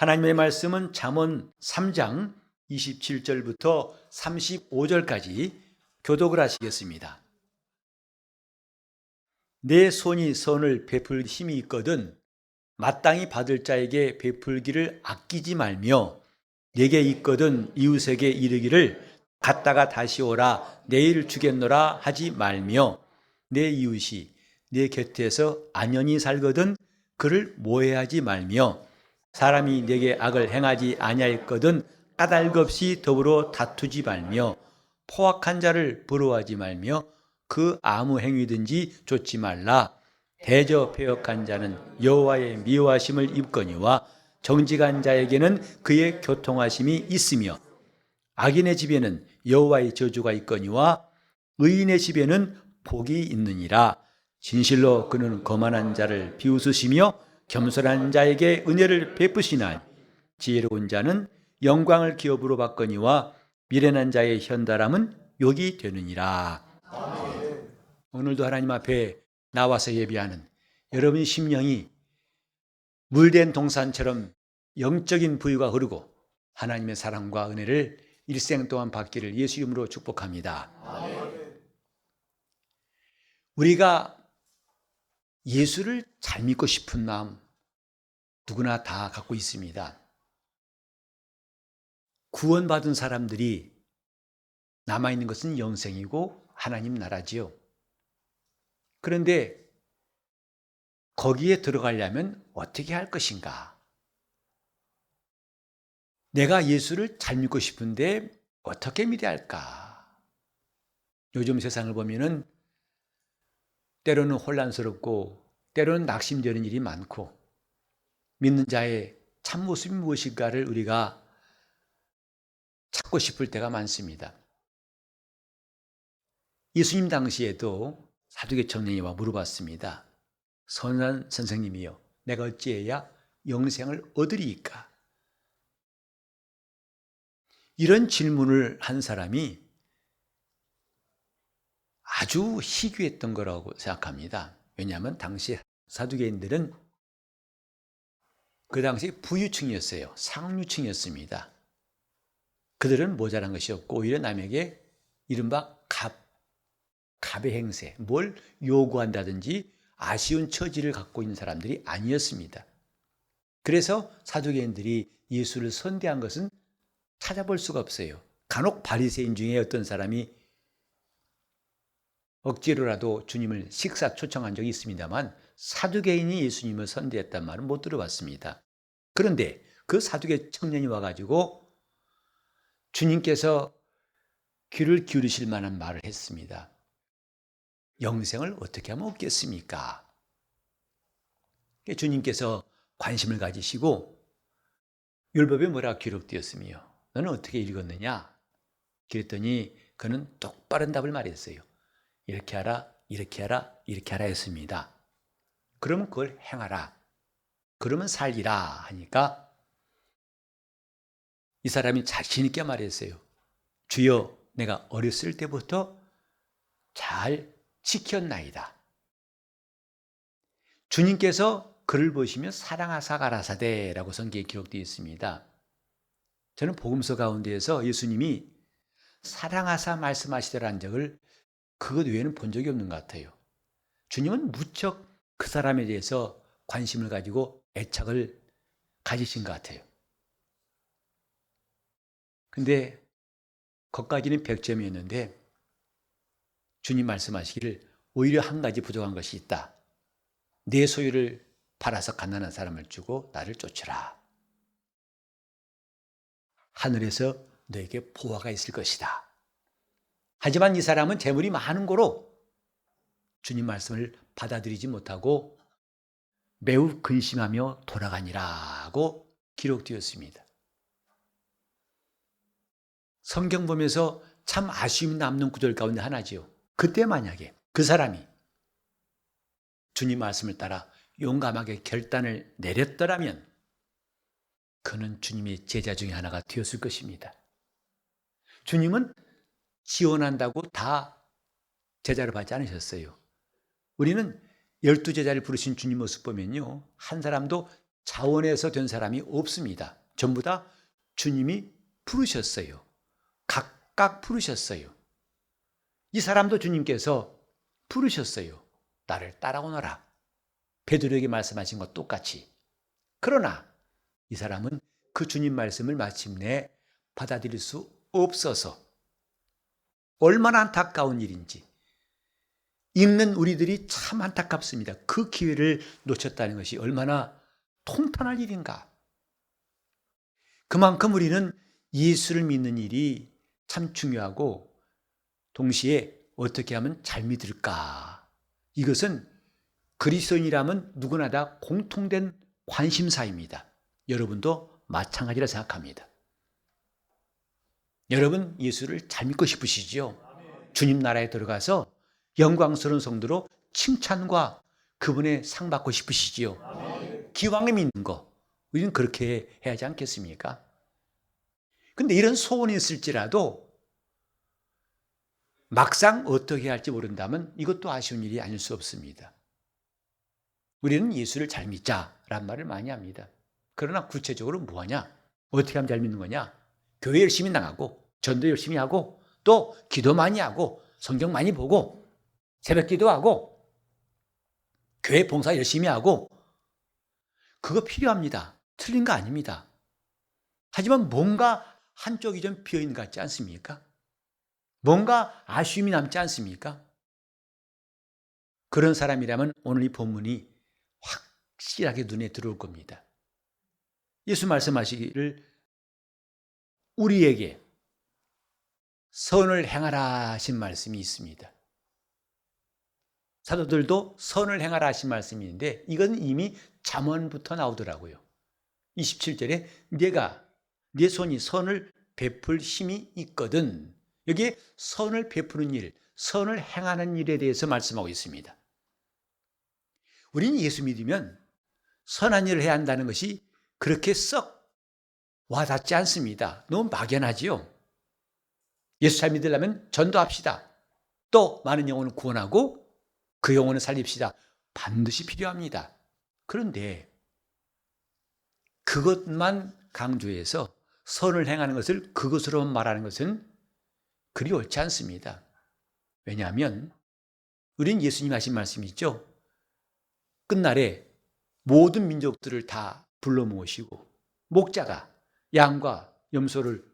하나님의 말씀은 잠언 3장 27절부터 35절까지 교독을 하시겠습니다. 내 손이 선을 베풀 힘이 있거든 마땅히 받을 자에게 베풀기를 아끼지 말며 내게 있거든 이웃에게 이르기를 갔다가 다시 오라 내일 주겠노라 하지 말며 내 이웃이 내 곁에서 안연히 살거든 그를 모해하지 말며 사람이 내게 악을 행하지 아니하였거든 까닭없이 더불어 다투지 말며 포악한 자를 부러워하지 말며 그 아무 행위든지 좇지 말라. 대저 패역한 자는 여호와의 미워하심을 입거니와 정직한 자에게는 그의 교통하심이 있으며 악인의 집에는 여호와의 저주가 있거니와 의인의 집에는 복이 있느니라. 진실로 그는 거만한 자를 비웃으시며 겸손한 자에게 은혜를 베푸시나니 지혜로운 자는 영광을 기업으로 받거니와 미련한 자의 현달함은 욕이 되느니라. 오늘도 하나님 앞에 나와서 예배하는 여러분 심령이 물된 동산처럼 영적인 부유가 흐르고 하나님의 사랑과 은혜를 일생 동안 받기를 예수 이름으로 축복합니다. 우리가 예수를 잘 믿고 싶은 마음 누구나 다 갖고 있습니다. 구원받은 사람들이 남아있는 것은 영생이고 하나님 나라지요. 그런데 거기에 들어가려면 어떻게 할 것인가? 내가 예수를 잘 믿고 싶은데 어떻게 믿어야 할까? 요즘 세상을 보면은 때로는 혼란스럽고 때로는 낙심되는 일이 많고 믿는 자의 참모습이 무엇인가를 우리가 찾고 싶을 때가 많습니다. 예수님 당시에도 사두개 청년이와 물어봤습니다. 선한 선생님이여, 내가 어찌해야 영생을 얻으리이까? 이런 질문을 한 사람이 아주 희귀했던 거라고 생각합니다. 왜냐하면 당시 사두개인들은 그 당시 부유층이었어요. 상류층이었습니다. 그들은 모자란 것이 없고 오히려 남에게 이른바 갑의 행세, 뭘 요구한다든지 아쉬운 처지를 갖고 있는 사람들이 아니었습니다. 그래서 사두개인들이 예수를 선대한 것은 찾아볼 수가 없어요. 간혹 바리새인 중에 어떤 사람이 억지로라도 주님을 식사 초청한 적이 있습니다만 사두개인이 예수님을 선대했단 말은 못 들어봤습니다. 그런데 그 사두개 청년이 와가지고 주님께서 귀를 기울이실 만한 말을 했습니다. 영생을 어떻게 하면 얻겠습니까? 주님께서 관심을 가지시고 율법에 뭐라고 기록되었으며 너는 어떻게 읽었느냐? 그랬더니 그는 똑바른 답을 말했어요. 이렇게 하라, 이렇게 하라, 이렇게 하라 했습니다. 그러면 그걸 행하라. 그러면 살리라 하니까 이 사람이 자신 있게 말했어요. 주여, 내가 어렸을 때부터 잘 지켰나이다. 주님께서 그를 보시며 사랑하사 가라사대라고 성경에 기록되어 있습니다. 저는 복음서 가운데에서 예수님이 사랑하사 말씀하시더라는 적을 그것 외에는 본 적이 없는 것 같아요. 주님은 무척 그 사람에 대해서 관심을 가지고 애착을 가지신 것 같아요. 근데 거기까지는 100점이었는데 주님 말씀하시기를 오히려 한 가지 부족한 것이 있다. 내 소유를 팔아서 가난한 사람을 주고 나를 쫓으라. 하늘에서 너에게 보화가 있을 것이다. 하지만 이 사람은 재물이 많은 거로 주님 말씀을 받아들이지 못하고 매우 근심하며 돌아가니라고 기록되었습니다. 성경 보면서 참 아쉬움이 남는 구절 가운데 하나지요. 그때 만약에 그 사람이 주님 말씀을 따라 용감하게 결단을 내렸더라면 그는 주님의 제자 중에 하나가 되었을 것입니다. 주님은 지원한다고 다 제자를 받지 않으셨어요. 우리는 12제자를 부르신 주님 모습 보면요, 한 사람도 차원에서 된 사람이 없습니다. 전부 다 주님이 부르셨어요. 각각 부르셨어요. 이 사람도 주님께서 부르셨어요. 나를 따라오너라. 베드로에게 말씀하신 것 똑같이. 그러나 이 사람은 그 주님 말씀을 마침내 받아들일 수 없어서 얼마나 안타까운 일인지 읽는 우리들이 참 안타깝습니다. 그 기회를 놓쳤다는 것이 얼마나 통탄할 일인가. 그만큼 우리는 예수를 믿는 일이 참 중요하고 동시에 어떻게 하면 잘 믿을까. 이것은 그리스도인이라면 누구나 다 공통된 관심사입니다. 여러분도 마찬가지라 생각합니다. 여러분 예수를 잘 믿고 싶으시지요? 주님 나라에 들어가서 영광스러운 성도로 칭찬과 그분의 상 받고 싶으시지요? 기왕에 믿는 거 우리는 그렇게 해야 하지 않겠습니까? 근데 이런 소원이 있을지라도 막상 어떻게 할지 모른다면 이것도 아쉬운 일이 아닐 수 없습니다. 우리는 예수를 잘 믿자라는 말을 많이 합니다. 그러나 구체적으로 뭐하냐? 어떻게 하면 잘 믿는 거냐? 교회 열심히 나가고 전도 열심히 하고 또 기도 많이 하고 성경 많이 보고 새벽 기도하고 교회 봉사 열심히 하고 그거 필요합니다. 틀린 거 아닙니다. 하지만 뭔가 한쪽이 좀 비어있는 것 같지 않습니까? 뭔가 아쉬움이 남지 않습니까? 그런 사람이라면 오늘 이 본문이 확실하게 눈에 들어올 겁니다. 예수 말씀하시기를 우리에게 선을 행하라 하신 말씀이 있습니다. 사도들도 선을 행하라 하신 말씀이 있는데 이건 이미 잠언부터 나오더라고요. 27절에 내 손이 선을 베풀 힘이 있거든. 여기에 선을 베푸는 일, 선을 행하는 일에 대해서 말씀하고 있습니다. 우리는 예수 믿으면 선한 일을 해야 한다는 것이 그렇게 썩 와닿지 않습니다. 너무 막연하지요. 예수 잘 믿으려면 전도합시다. 또 많은 영혼을 구원하고 그 영혼을 살립시다. 반드시 필요합니다. 그런데 그것만 강조해서 선을 행하는 것을 그것으로만 말하는 것은 그리 옳지 않습니다. 왜냐하면 우린 예수님 하신 말씀이 있죠. 끝날에 모든 민족들을 다 불러 모으시고 목자가 양과 염소를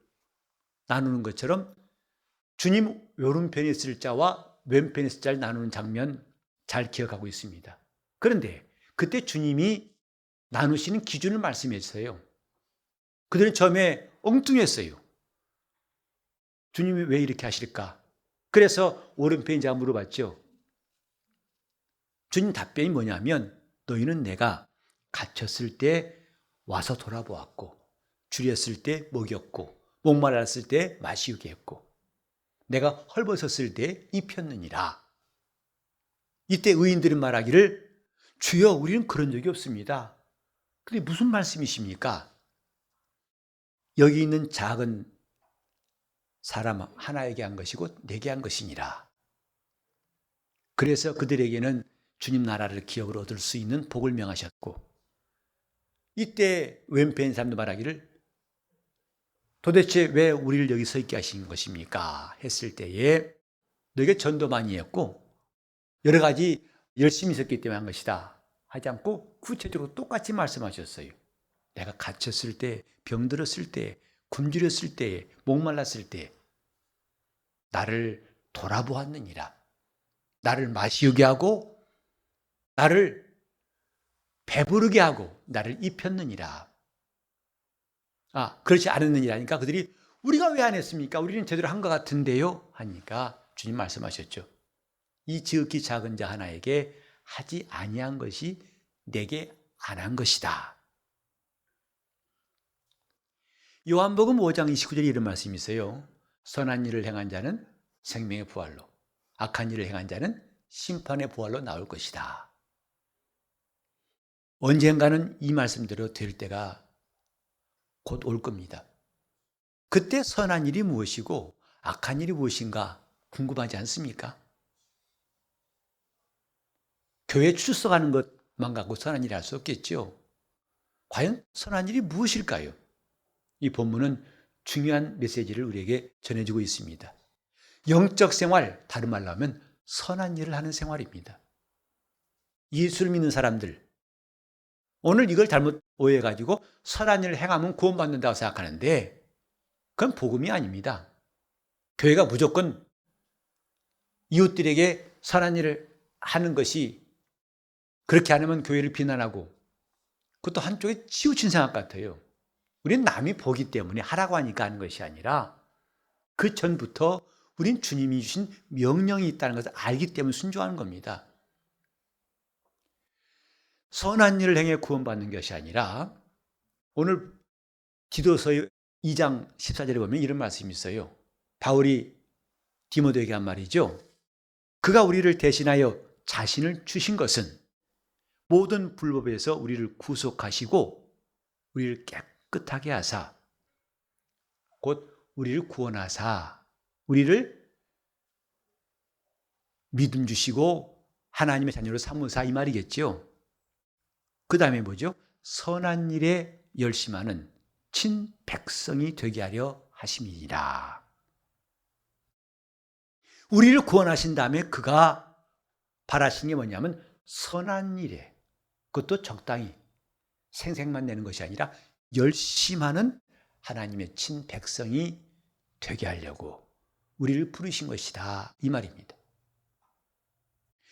나누는 것처럼 주님 오른편에 있을 자와 왼편에 있을 자를 나누는 장면 잘 기억하고 있습니다. 그런데 그때 주님이 나누시는 기준을 말씀했어요. 그들은 처음에 엉뚱했어요. 주님이 왜 이렇게 하실까? 그래서 오른편인 자가 물어봤죠. 주님 답변이 뭐냐면 너희는 내가 갇혔을 때 와서 돌아보았고 줄였을 때 먹였고 목말랐을 때 마시게 했고 내가 헐벗었을 때 입혔느니라. 이때 의인들은 말하기를 주여 우리는 그런 적이 없습니다. 근데 무슨 말씀이십니까? 여기 있는 작은 사람 하나에게 한 것이고 내게 한 것이니라. 그래서 그들에게는 주님 나라를 기업으로 얻을 수 있는 복을 명하셨고 이때 왼편 사람도 말하기를 도대체 왜 우리를 여기 서 있게 하신 것입니까? 했을 때에 너희가 전도 많이 했고 여러 가지 열심히 있었기 때문에 한 것이다 하지 않고 구체적으로 똑같이 말씀하셨어요. 내가 갇혔을 때, 병들었을 때, 굶주렸을 때, 목말랐을 때 나를 돌아보았느니라. 나를 마시우게 하고 나를 배부르게 하고 나를 입혔느니라. 그렇지 않았느니라니까 그들이 우리가 왜 안 했습니까? 우리는 제대로 한 것 같은데요? 하니까 주님 말씀하셨죠. 이 지극히 작은 자 하나에게 하지 아니한 것이 내게 안 한 것이다. 요한복음 5장 29절에 이런 말씀이 있어요. 선한 일을 행한 자는 생명의 부활로, 악한 일을 행한 자는 심판의 부활로 나올 것이다. 언젠가는 이 말씀대로 될 때가 곧 올 겁니다. 그때 선한 일이 무엇이고 악한 일이 무엇인가 궁금하지 않습니까? 교회 출석하는 것만 갖고 선한 일을 할 수 없겠죠. 과연 선한 일이 무엇일까요? 이 본문은 중요한 메시지를 우리에게 전해주고 있습니다. 영적 생활, 다른 말로 하면 선한 일을 하는 생활입니다. 예수를 믿는 사람들, 오늘 이걸 잘못 오해해가지고 선한 일을 행하면 구원받는다고 생각하는데 그건 복음이 아닙니다. 교회가 무조건 이웃들에게 선한 일을 하는 것이, 그렇게 안 하면 교회를 비난하고, 그것도 한쪽에 치우친 생각 같아요. 우리는 남이 보기 때문에 하라고 하니까 하는 것이 아니라 그 전부터 우린 주님이 주신 명령이 있다는 것을 알기 때문에 순종하는 겁니다. 선한 일을 행해 구원받는 것이 아니라, 오늘 디도서 2장 14절에 보면 이런 말씀이 있어요. 바울이 디모데에게 한 말이죠. 그가 우리를 대신하여 자신을 주신 것은 모든 불법에서 우리를 구속하시고 우리를 깨끗하게 하사, 곧 우리를 구원하사 우리를 믿음 주시고 하나님의 자녀로 삼으사, 이 말이겠죠. 그 다음에 뭐죠? 선한 일에 열심하는 친백성이 되게 하려 하심이니라. 우리를 구원하신 다음에 그가 바라신 게 뭐냐면 선한 일에, 그것도 적당히 생색만 내는 것이 아니라 열심하는 하나님의 친백성이 되게 하려고 우리를 부르신 것이다, 이 말입니다.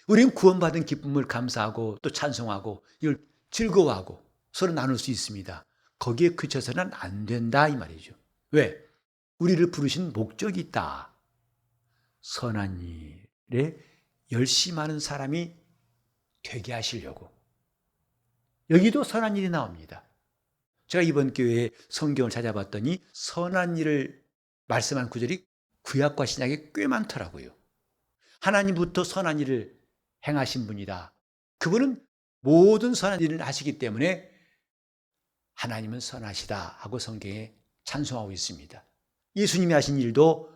우리는 구원받은 기쁨을 감사하고 또 찬송하고 이걸 즐거워하고 서로 나눌 수 있습니다. 거기에 그쳐서는 안 된다, 이 말이죠. 왜? 우리를 부르신 목적이 있다. 선한 일에 열심하는 사람이 되게 하시려고. 여기도 선한 일이 나옵니다. 제가 이번 교회에 성경을 찾아봤더니 선한 일을 말씀한 구절이 구약과 신약에 꽤 많더라고요. 하나님부터 선한 일을 행하신 분이다. 그분은 모든 선한 일을 하시기 때문에 하나님은 선하시다 하고 성경에 찬송하고 있습니다. 예수님이 하신 일도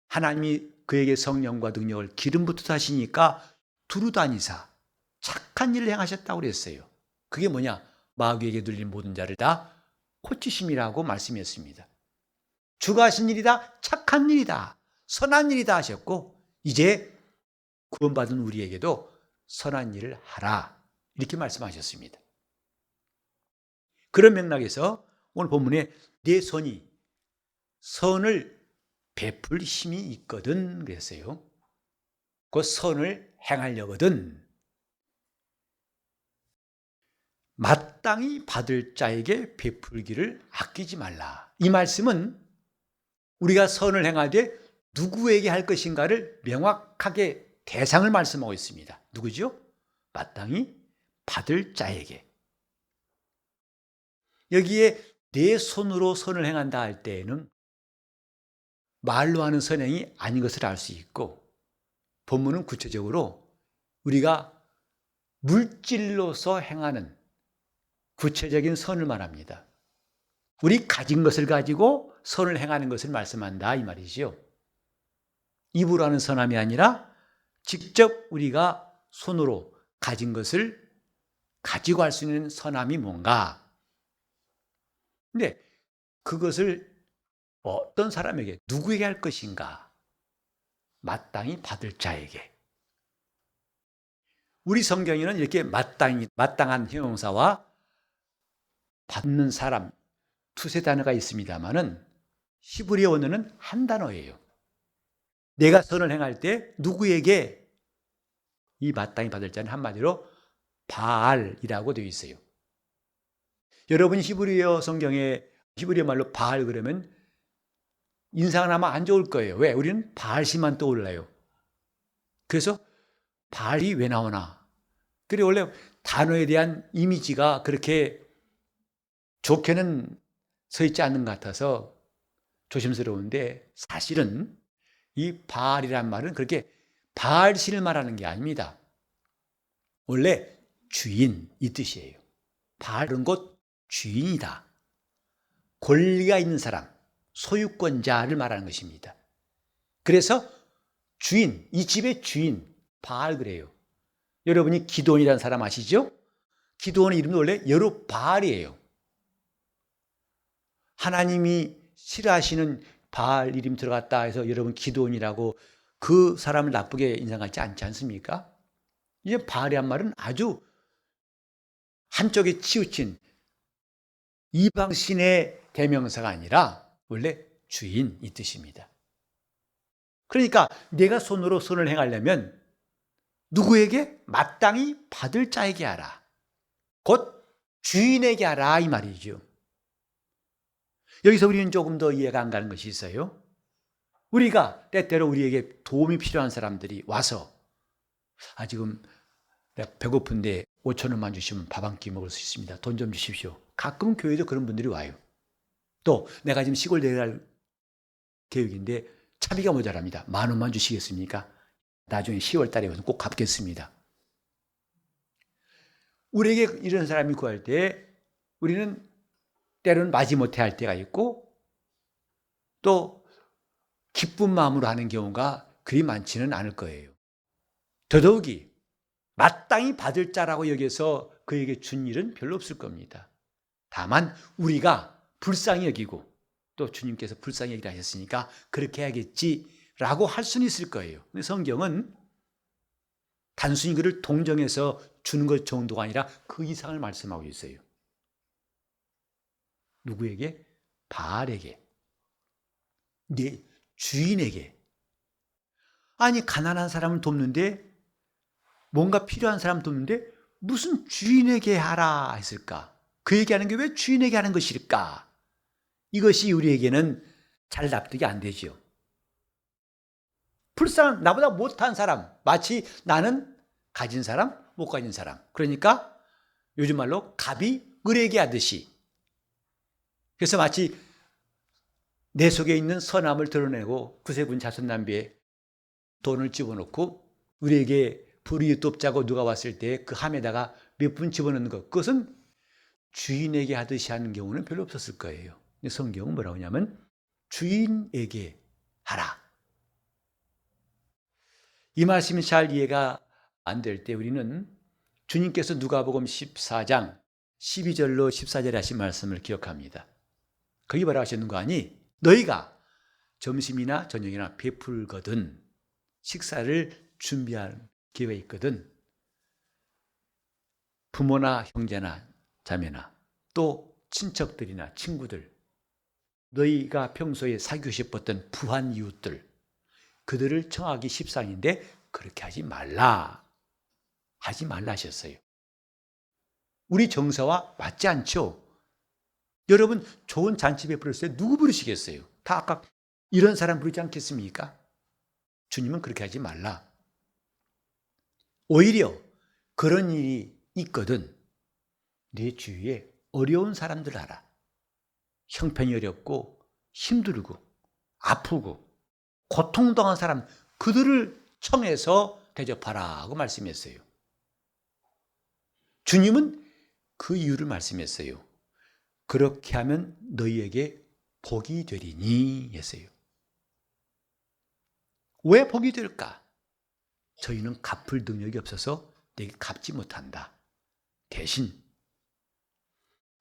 하나님이 그에게 성령과 능력을 기름 붓듯 하시니까 두루 다니사 착한 일을 행하셨다고 그랬어요. 그게 뭐냐? 마귀에게 눌린 모든 자를 다 고치심이라고 말씀했습니다. 주가 하신 일이다, 착한 일이다, 선한 일이다 하셨고, 이제 구원받은 우리에게도 선한 일을 하라, 이렇게 말씀하셨습니다. 그런 맥락에서 오늘 본문에 내 손이 선을 베풀 힘이 있거든 그랬어요. 그 선을 행하려거든 마땅히 받을 자에게 베풀기를 아끼지 말라. 이 말씀은 우리가 선을 행하되 누구에게 할 것인가를 명확하게 대상을 말씀하고 있습니다. 누구죠? 마땅히 받을 자에게. 여기에 내 손으로 선을 행한다 할 때에는 말로 하는 선행이 아닌 것을 알 수 있고, 본문은 구체적으로 우리가 물질로서 행하는 구체적인 선을 말합니다. 우리 가진 것을 가지고 선을 행하는 것을 말씀한다, 이 말이죠. 입으로 하는 선함이 아니라 직접 우리가 손으로 가진 것을 가지고 할 수 있는 선함이 뭔가. 근데 그것을 어떤 사람에게, 누구에게 할 것인가? 마땅히 받을 자에게. 우리 성경에는 이렇게 마땅한 형용사와 받는 사람 두세 단어가 있습니다만은 히브리어 원어는 한 단어예요. 내가 선을 행할 때 누구에게 이 마땅히 받을 자는 한마디로 바알이라고 되어 있어요. 여러분 히브리어 성경에 히브리어 말로 바알 그러면 인상은 아마 안 좋을 거예요. 왜? 우리는 바알신만 떠올라요. 그래서 바알이 왜 나오나? 그리고 원래 단어에 대한 이미지가 그렇게 좋게는 서 있지 않는 것 같아서 조심스러운데, 사실은 이 바알이란 말은 그렇게 바알신을 말하는 게 아닙니다. 원래 주인, 이 뜻이에요. 바알은 곧 주인이다. 권리가 있는 사람, 소유권자를 말하는 것입니다. 그래서 주인, 이 집의 주인, 바알 그래요. 여러분이 기돈이라는 사람 아시죠? 기도원의 이름은 원래 여룻바알이에요. 하나님이 싫어하시는 바알 이름 들어갔다 해서 여러분 기도원이라고 그 사람을 나쁘게 인상하지 않지 않습니까? 이제 바알이란 말은 아주 한쪽에 치우친 이방신의 대명사가 아니라 원래 주인 이 뜻입니다. 그러니까 내가 손으로 선을 행하려면 누구에게? 마땅히 받을 자에게 하라. 곧 주인에게 하라 이 말이죠. 여기서 우리는 조금 더 이해가 안 가는 것이 있어요. 우리가 때때로 우리에게 도움이 필요한 사람들이 와서 지금 내가 배고픈데 5천 원만 주시면 밥 한 끼 먹을 수 있습니다. 돈 좀 주십시오. 가끔 교회도 그런 분들이 와요. 또 내가 지금 시골 내려갈 계획인데 차비가 모자랍니다. 10,000원만 주시겠습니까? 나중에 10월 달에 꼭 갚겠습니다. 우리에게 이런 사람이 구할 때 우리는 때로는 마지못해 할 때가 있고 또 기쁜 마음으로 하는 경우가 그리 많지는 않을 거예요. 더더욱이 마땅히 받을 자라고 여겨서 그에게 준 일은 별로 없을 겁니다. 다만 우리가 불쌍히 여기고 또 주님께서 불쌍히 여기라 하셨으니까 그렇게 해야겠지라고 할 수는 있을 거예요. 근데 성경은 단순히 그를 동정해서 주는 것 정도가 아니라 그 이상을 말씀하고 있어요. 누구에게? 바알에게. 네 주인에게. 아니 가난한 사람을 돕는데 뭔가 필요한 사람 돕는데 무슨 주인에게 하라 했을까? 그 얘기하는 게 왜 주인에게 하는 것일까? 이것이 우리에게는 잘 납득이 안 되죠. 불쌍한 나보다 못한 사람, 마치 나는 가진 사람, 못 가진 사람. 그러니까 요즘 말로 갑이 을에게 하듯이. 그래서 마치 내 속에 있는 선함을 드러내고 구세군 자손남비에 돈을 집어넣고 우리에게 불이 돕자고 누가 왔을 때 그 함에다가 몇 푼 집어넣는 것, 그것은 주인에게 하듯이 하는 경우는 별로 없었을 거예요. 근데 성경은 뭐라고 하냐면 주인에게 하라. 이 말씀이 잘 이해가 안 될 때 우리는 주님께서 누가복음 14장 12절로 14절에 하신 말씀을 기억합니다. 거기 뭐라고 하셨는 거 아니? 너희가 점심이나 저녁이나 베풀거든 식사를 준비할 기회가 있거든 부모나 형제나 자매나 또 친척들이나 친구들 너희가 평소에 사귀고 싶었던 부한 이웃들 그들을 청하기 십상인데 그렇게 하지 말라 하셨어요. 우리 정서와 맞지 않죠? 여러분 좋은 잔치 베풀었을 때 누구 부르시겠어요? 다 아까 이런 사람 부르지 않겠습니까? 주님은 그렇게 하지 말라. 오히려 그런 일이 있거든 내 주위에 어려운 사람들 알아. 형편이 어렵고 힘들고 아프고 고통당한 사람 그들을 청해서 대접하라고 말씀했어요. 주님은 그 이유를 말씀했어요. 그렇게 하면 너희에게 복이 되리니 했어요. 왜 복이 될까? 저희는 갚을 능력이 없어서 내게 갚지 못한다. 대신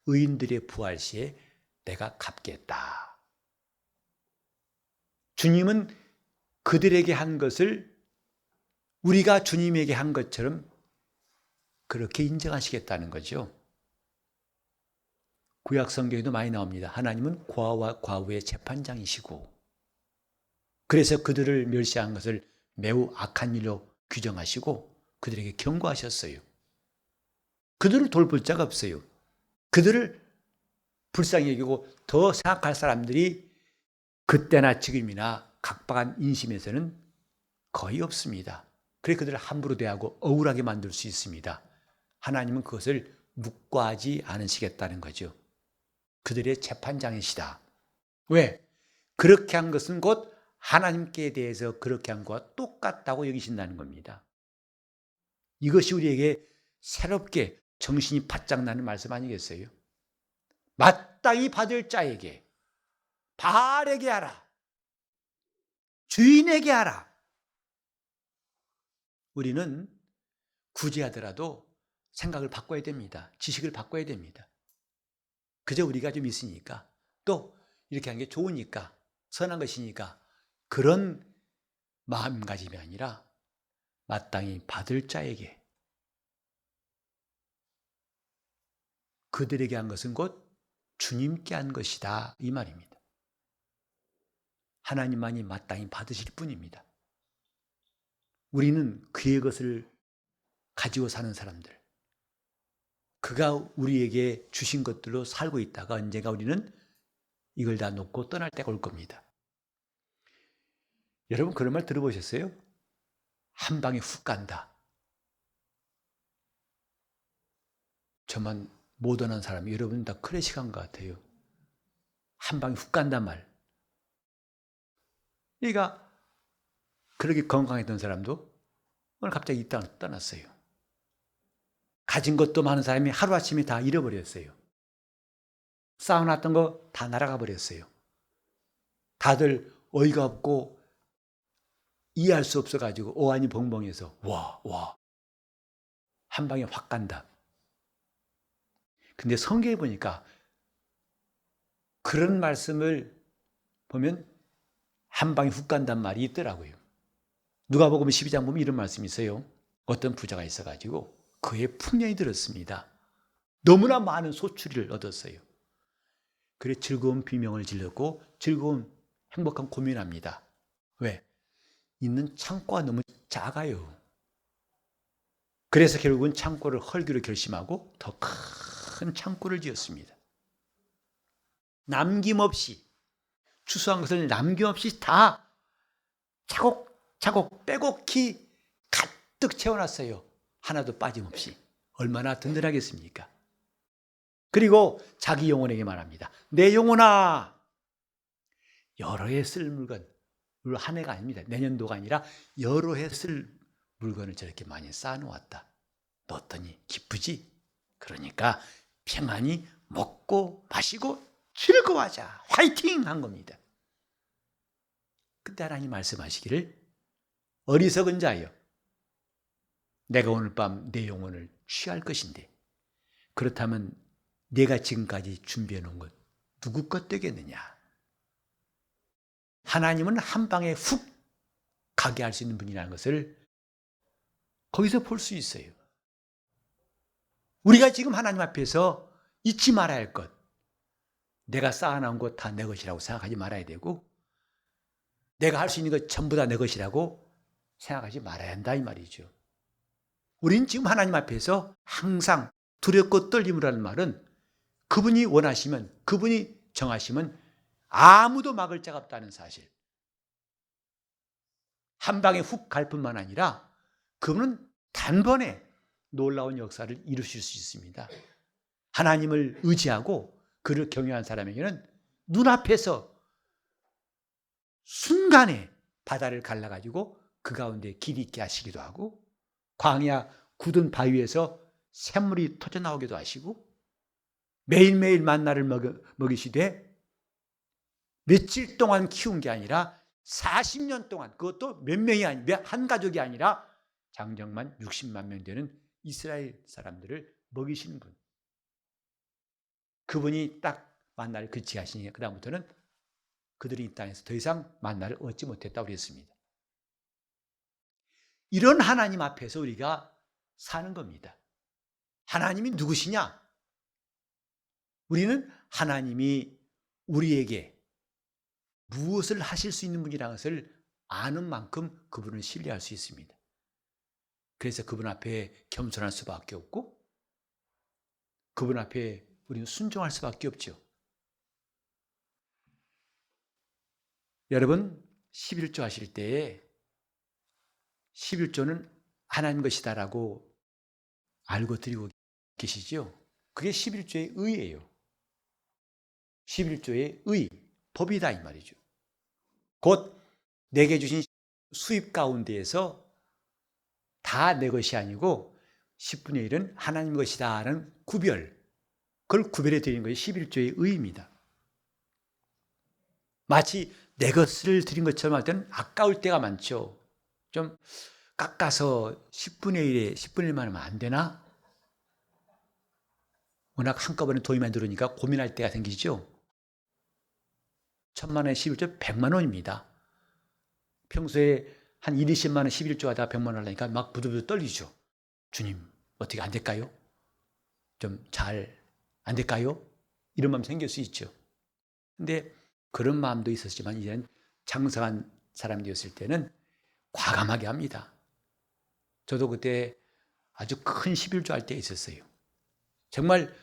의인들의 부활 시에 내가 갚겠다. 주님은 그들에게 한 것을 우리가 주님에게 한 것처럼 그렇게 인정하시겠다는 거죠. 구약 성경에도 많이 나옵니다. 하나님은 고아와 과부의 재판장이시고 그래서 그들을 멸시한 것을 매우 악한 일로 규정하시고 그들에게 경고하셨어요. 그들을 돌볼 자가 없어요. 그들을 불쌍히 여기고 더 생각할 사람들이 그때나 지금이나 각박한 인심에서는 거의 없습니다. 그래서 그들을 함부로 대하고 억울하게 만들 수 있습니다. 하나님은 그것을 묵과하지 않으시겠다는 거죠. 그들의 재판장이시다. 왜? 그렇게 한 것은 곧 하나님께 대해서 그렇게 한 것과 똑같다고 여기신다는 겁니다. 이것이 우리에게 새롭게 정신이 바짝 나는 말씀 아니겠어요? 마땅히 받을 자에게 바알에게 하라. 주인에게 하라. 우리는 굳이 하더라도 생각을 바꿔야 됩니다. 지식을 바꿔야 됩니다. 그저 우리가 좀 있으니까, 또 이렇게 하는 게 좋으니까, 선한 것이니까 그런 마음가짐이 아니라 마땅히 받을 자에게, 그들에게 한 것은 곧 주님께 한 것이다, 이 말입니다. 하나님만이 마땅히 받으실 뿐입니다. 우리는 그의 것을 가지고 사는 사람들, 그가 우리에게 주신 것들로 살고 있다가 언젠가 우리는 이걸 다 놓고 떠날 때가 올 겁니다. 여러분 그런 말 들어보셨어요? 한 방에 훅 간다. 저만 모던한 사람, 여러분 다 클래식한 것 같아요. 한 방에 훅 간단 말. 그러니까 그렇게 건강했던 사람도 오늘 갑자기 이 땅을 떠났어요. 가진 것도 많은 사람이 하루아침에 다 잃어버렸어요. 쌓아놨던 거 다 날아가 버렸어요. 다들 어이가 없고 이해할 수 없어가지고 오한이 벙벙해서 와 한 방에 확 간다. 근데 성경에 보니까 그런 말씀을 보면 한 방에 훅 간단 말이 있더라고요. 누가복음 12장 보면 이런 말씀이 있어요. 어떤 부자가 있어가지고 그의 풍년이 들었습니다. 너무나 많은 소출을 얻었어요. 그래 즐거운 비명을 질렀고 즐거운 행복한 고민합니다. 왜? 있는 창고가 너무 작아요. 그래서 결국은 창고를 헐기로 결심하고 더 큰 창고를 지었습니다. 남김없이, 추수한 것을 남김없이 다 차곡차곡 빼곡히 가득 채워놨어요. 하나도 빠짐없이. 얼마나 든든하겠습니까? 그리고 자기 영혼에게 말합니다. 내 영혼아, 여러 해 쓸 물건, 물론 한 해가 아닙니다. 내년도가 아니라 여러 해 쓸 물건을 저렇게 많이 쌓아놓았다. 넣었더니 기쁘지? 그러니까 평안히 먹고 마시고 즐거워하자. 화이팅! 한 겁니다. 그때 하나님 말씀하시기를 어리석은 자여, 내가 오늘 밤 내 영혼을 취할 것인데 그렇다면 내가 지금까지 준비해 놓은 것 누구 것 되겠느냐? 하나님은 한 방에 훅 가게 할 수 있는 분이라는 것을 거기서 볼 수 있어요. 우리가 지금 하나님 앞에서 잊지 말아야 할 것, 내가 쌓아놓은 것 다 내 것이라고 생각하지 말아야 되고 내가 할 수 있는 것 전부 다 내 것이라고 생각하지 말아야 한다 이 말이죠. 우린 지금 하나님 앞에서 항상 두렵고 떨림이라는 말은 그분이 원하시면, 그분이 정하시면 아무도 막을 자가 없다는 사실. 한 방에 훅 갈 뿐만 아니라 그분은 단번에 놀라운 역사를 이루실 수 있습니다. 하나님을 의지하고 그를 경외한 사람에게는 눈앞에서 순간에 바다를 갈라가지고 그 가운데 길이 있게 하시기도 하고 광야 굳은 바위에서 샘물이 터져나오기도 하시고 매일매일 만나를 먹이시되 며칠 동안 키운 게 아니라 40년 동안, 그것도 몇 명이 아니라 한 가족이 아니라 장정만 60만 명 되는 이스라엘 사람들을 먹이시는 분. 그분이 딱 만나를 그치게 하시니 그 다음부터는 그들이 이 땅에서 더 이상 만나를 얻지 못했다고 그랬습니다. 이런 하나님 앞에서 우리가 사는 겁니다. 하나님이 누구시냐? 우리는 하나님이 우리에게 무엇을 하실 수 있는 분이라는 것을 아는 만큼 그분을 신뢰할 수 있습니다. 그래서 그분 앞에 겸손할 수밖에 없고 그분 앞에 우리는 순종할 수밖에 없죠. 여러분 11조 하실 때에 11조는 하나님 것이다라고 알고 드리고 계시죠? 그게 11조의 의예요. 11조의 의, 법이다 이 말이죠. 곧 내게 주신 수입 가운데에서 다 내 것이 아니고 10분의 1은 하나님 것이다 하는 구별, 그걸 구별해 드리는 것이 11조의 의입니다. 마치 내 것을 드린 것처럼 할 때는 아까울 때가 많죠. 좀 깎아서 10분의 1에 10분의 1만 하면 안 되나? 워낙 한꺼번에 돈이 많이 들어오니까 고민할 때가 생기죠. 1,000만 원에 11조 100만 원입니다. 평소에 한 1, 20만 원 11조 하다가 100만 원 하려니까 막 부들부들 떨리죠. 주님, 어떻게 안 될까요? 좀 잘 안 될까요? 이런 마음 생길 수 있죠. 근데 그런 마음도 있었지만 이제는 장성한 사람이 되었을 때는 과감하게 합니다. 저도 그때 아주 큰 11조 할 때 있었어요. 정말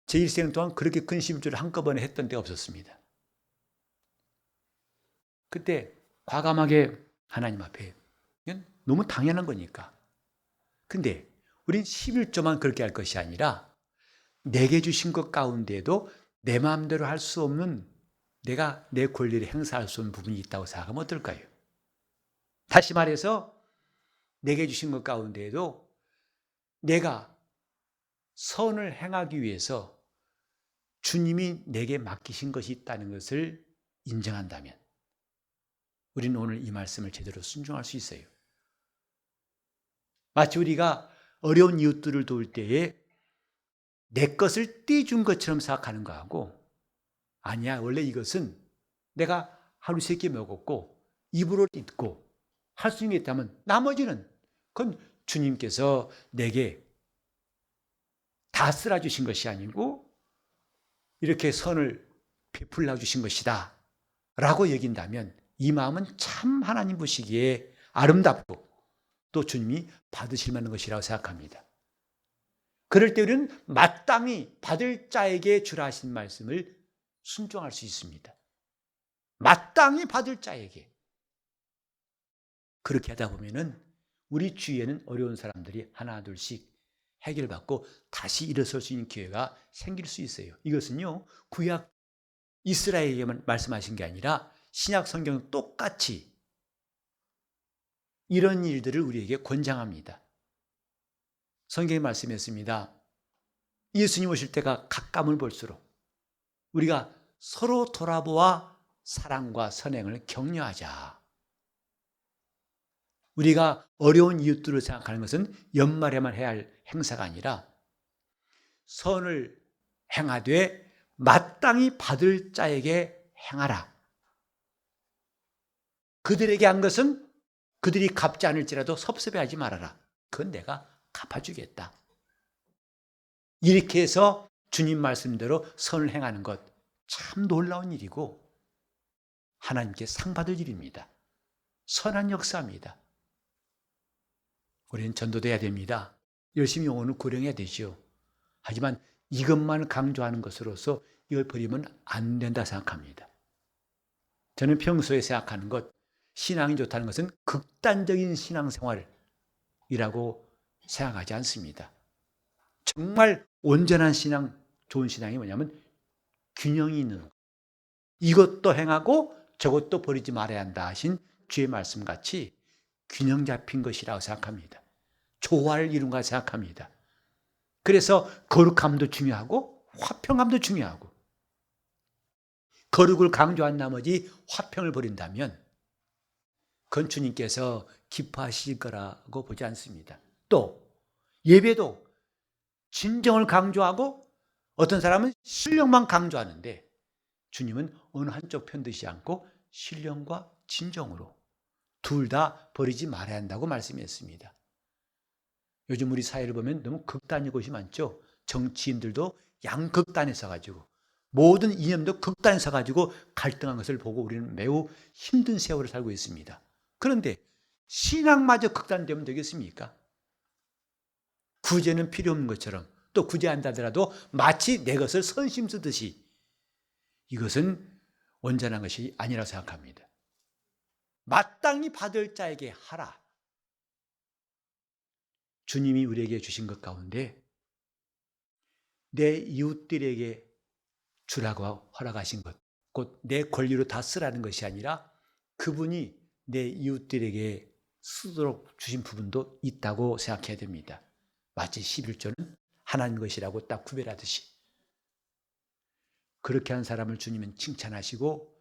제 일생 동안 그렇게 큰 11조를 한꺼번에 했던 때가 없었습니다. 그때 과감하게 하나님 앞에, 이건 너무 당연한 거니까. 근데 우린 11조만 그렇게 할 것이 아니라 내게 주신 것 가운데에도 내 마음대로 할 수 없는, 내가 내 권리를 행사할 수 없는 부분이 있다고 생각하면 어떨까요? 다시 말해서 내게 주신 것 가운데에도 내가 선을 행하기 위해서 주님이 내게 맡기신 것이 있다는 것을 인정한다면 우리는 오늘 이 말씀을 제대로 순종할 수 있어요. 마치 우리가 어려운 이웃들을 도울 때에 내 것을 떼준 것처럼 생각하는 거하고, 아니야, 원래 이것은 내가 하루 3끼 먹었고 입으로 잊고 할 수 있는 게 있다면 나머지는 그건 주님께서 내게 다 쓰라 주신 것이 아니고 이렇게 선을 베풀라 주신 것이다 라고 여긴다면 이 마음은 참 하나님 보시기에 아름답고 또 주님이 받으실 만한 것이라고 생각합니다. 그럴 때 우리는 마땅히 받을 자에게 주라 하신 말씀을 순종할 수 있습니다. 마땅히 받을 자에게. 그렇게 하다 보면은 우리 주위에는 어려운 사람들이 하나 둘씩 해결받고 다시 일어설 수 있는 기회가 생길 수 있어요. 이것은요, 구약 이스라엘에게만 말씀하신 게 아니라 신약 성경은 똑같이 이런 일들을 우리에게 권장합니다. 성경에 말씀했습니다. 예수님 오실 때가 가까움을 볼수록 우리가 서로 돌아보아 사랑과 선행을 격려하자. 우리가 어려운 이웃들을 생각하는 것은 연말에만 해야 할 행사가 아니라 선을 행하되 마땅히 받을 자에게 행하라. 그들에게 한 것은 그들이 갚지 않을지라도 섭섭해하지 말아라. 그건 내가 갚아주겠다. 이렇게 해서 주님 말씀대로 선을 행하는 것 참 놀라운 일이고 하나님께 상 받을 일입니다. 선한 역사입니다. 우리는 전도돼야 됩니다. 열심히 영혼을 구령해야 되죠. 하지만 이것만 강조하는 것으로서 이걸 버리면 안 된다 생각합니다. 저는 평소에 생각하는 것, 신앙이 좋다는 것은 극단적인 신앙생활이라고 생각하지 않습니다. 정말 온전한 신앙, 좋은 신앙이 뭐냐면 균형이 있는 것. 이것도 행하고 저것도 버리지 말아야 한다 하신 주의 말씀같이 균형 잡힌 것이라고 생각합니다. 조화를 이룬 가 생각합니다. 그래서 거룩함도 중요하고 화평함도 중요하고, 거룩을 강조한 나머지 화평을 버린다면 그건 주님께서 기뻐하실 거라고 보지 않습니다. 또 예배도 진정을 강조하고 어떤 사람은 신령만 강조하는데 주님은 어느 한쪽 편드시 않고 신령과 진정으로 둘 다 버리지 말아야 한다고 말씀했습니다. 요즘 우리 사회를 보면 너무 극단의 곳이 많죠. 정치인들도 양극단에 서가지고 모든 이념도 극단에 서가지고 갈등한 것을 보고 우리는 매우 힘든 세월을 살고 있습니다. 그런데 신앙마저 극단되면 되겠습니까? 구제는 필요 없는 것처럼, 또 구제한다더라도 마치 내 것을 선심 쓰듯이, 이것은 온전한 것이 아니라고 생각합니다. 마땅히 받을 자에게 하라. 주님이 우리에게 주신 것 가운데 내 이웃들에게 주라고 허락하신 것, 곧 내 권리로 다 쓰라는 것이 아니라 그분이 내 이웃들에게 쓰도록 주신 부분도 있다고 생각해야 됩니다. 마치 11조는 하나님 것이라고 딱 구별하듯이. 그렇게 한 사람을 주님은 칭찬하시고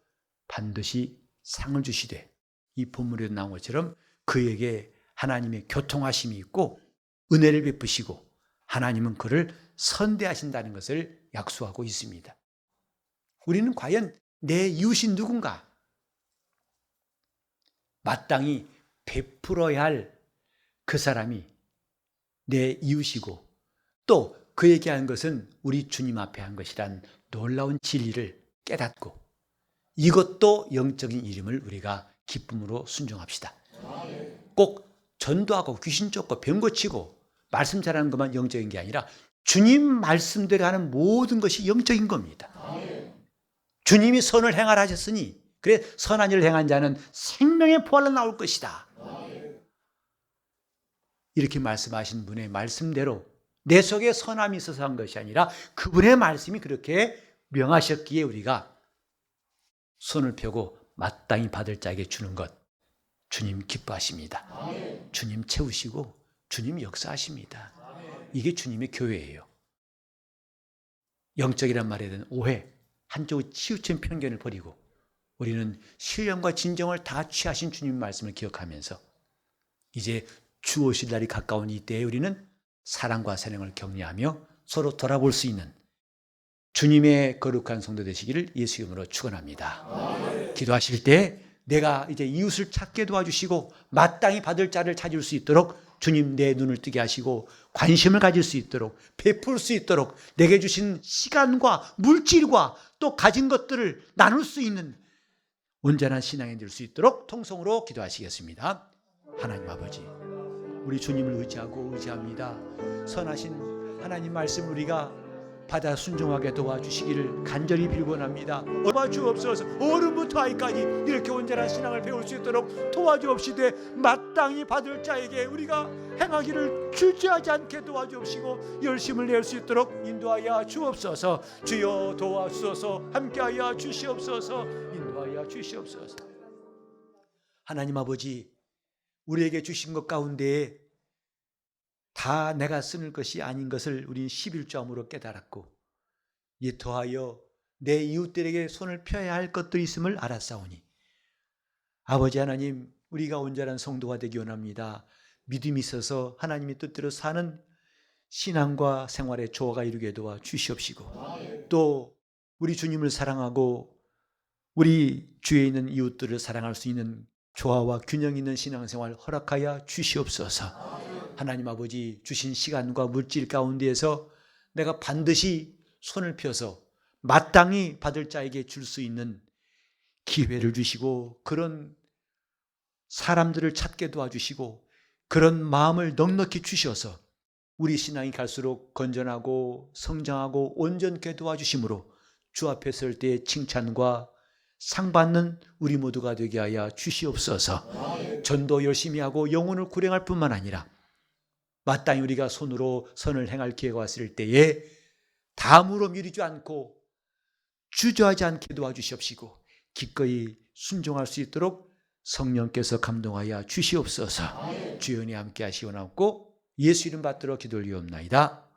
반드시 상을 주시되, 이 본문에도 나온 것처럼 그에게 하나님의 교통하심이 있고 은혜를 베푸시고 하나님은 그를 선대하신다는 것을 약속하고 있습니다. 우리는 과연 내 이웃이 누군가? 마땅히 베풀어야 할 그 사람이 내 이웃이고, 또 그에게 한 것은 우리 주님 앞에 한 것이란 놀라운 진리를 깨닫고, 이것도 영적인 일임을 우리가 기쁨으로 순종합시다. 꼭 전도하고 귀신 쫓고 병 고치고 말씀 잘하는 것만 영적인 게 아니라 주님 말씀대로 하는 모든 것이 영적인 겁니다. 주님이 선을 행하라 하셨으니, 그래 선한 일을 행한 자는 생명의 부활로 나올 것이다. 이렇게 말씀하신 분의 말씀대로 내 속에 선함이 있어서 한 것이 아니라 그분의 말씀이 그렇게 명하셨기에 우리가 손을 펴고 마땅히 받을 자에게 주는 것, 주님 기뻐하십니다. 주님 채우시고 주님 역사하십니다. 이게 주님의 교회예요. 영적이란 말에 대한 오해, 한쪽의 치우친 편견을 버리고 우리는 신령과 진정을 다 취하신 주님 말씀을 기억하면서 이제 주 오실 날이 가까운 이때에 우리는 사랑과 사랑을 격려하며 서로 돌아볼 수 있는 주님의 거룩한 성도 되시기를 예수 이름으로 축원합니다. 기도하실 때 내가 이제 이웃을 찾게 도와주시고 마땅히 받을 자를 찾을 수 있도록 주님 내 눈을 뜨게 하시고 관심을 가질 수 있도록 베풀 수 있도록 내게 주신 시간과 물질과 또 가진 것들을 나눌 수 있는 온전한 신앙이 될 수 있도록 통성으로 기도하시겠습니다. 하나님 아버지, 우리 주님을 의지합니다. 선하신 하나님 말씀 우리가 받아 순종하게 도와주시기를 간절히 빌곤합니다. 도와주옵소서. 어른부터 아이까지 이렇게 온전한 신앙을 배울 수 있도록 도와주옵시되 마땅히 받을 자에게 우리가 행하기를 주저하지 않게 도와주옵시고 열심을 낼 수 있도록 인도하여 주옵소서. 주여 도와주소서. 함께하여 주시옵소서. 인도하여 주시옵소서. 하나님 아버지, 우리에게 주신 것 가운데에 다 내가 쓰는 것이 아닌 것을 우리는 11조함으로 깨달았고, 이에 더하여 내 이웃들에게 손을 펴야 할 것들이 있음을 알았사오니 아버지 하나님, 우리가 온전한 성도가 되기 원합니다. 믿음이 있어서 하나님의 뜻대로 사는 신앙과 생활의 조화가 이루게 도와 주시옵시고, 또 우리 주님을 사랑하고 우리 주위에 있는 이웃들을 사랑할 수 있는 조화와 균형 있는 신앙생활 허락하여 주시옵소서. 하나님 아버지, 주신 시간과 물질 가운데에서 내가 반드시 손을 펴서 마땅히 받을 자에게 줄 수 있는 기회를 주시고 그런 사람들을 찾게 도와주시고 그런 마음을 넉넉히 주셔서 우리 신앙이 갈수록 건전하고 성장하고 온전케 도와주심으로 주 앞에 설 때의 칭찬과 상 받는 우리 모두가 되게 하여 주시옵소서. 전도 열심히 하고 영혼을 구령할 뿐만 아니라 마땅히 우리가 손으로 선을 행할 기회가 왔을 때에 다음으로 미루지 않고 주저하지 않게 도와주시옵시고 기꺼이 순종할 수 있도록 성령께서 감동하여 주시옵소서. 주여 은혜 함께 하시옵고 예수 이름 받들어 기도 올리옵나이다.